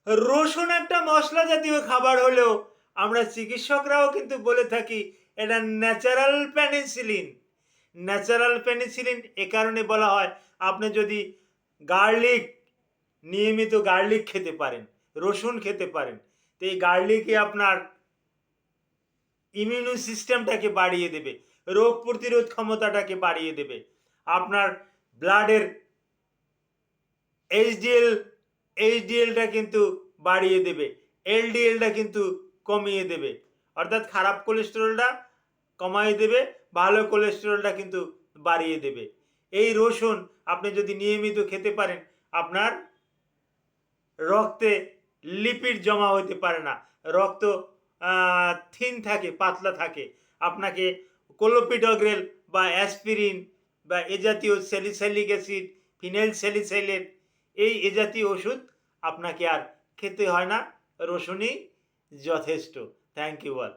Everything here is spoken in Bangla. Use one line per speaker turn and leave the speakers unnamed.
রসুন একটা মশলা জাতীয় খাবার হলেও আমরা চিকিৎসকরাও কিন্তু বলে থাকি এটা ন্যাচারাল পেনিসিলিন। ন্যাচারাল পেনিসিলিন এ কারণে বলা হয়, আপনি যদি গার্লিক, নিয়মিত গার্লিক খেতে পারেন, রসুন খেতে পারেন, তো এই গার্লিকই আপনার ইমিউন সিস্টেমটাকে বাড়িয়ে দেবে, রোগ প্রতিরোধ ক্ষমতাটাকে বাড়িয়ে দেবে, আপনার ব্লাডের এইচডিএলটা কিন্তু বাড়িয়ে দেবে, এলডিএলটা কিন্তু কমিয়ে দেবে, অর্থাৎ খারাপ কোলেস্টেরলটা কমাই দেবে, ভালো কোলেস্টেরলটা কিন্তু বাড়িয়ে দেবে। এই রসুন আপনি যদি নিয়মিত খেতে পারেন, আপনার রক্তে লিপিড জমা হতে পারে না, রক্ত থিন থাকে, পাতলা থাকে। আপনাকে ক্লোপিডগ্রেল বা অ্যাসপিরিন বা এ জাতীয় স্যালিসাইলিক অ্যাসিড, ফিনাইল স্যালিসাইলেট, এই এ জাতীয় ওষুধ আপনাকে আর খেতে হয় না, রসুনই যথেষ্ট। Thank you all.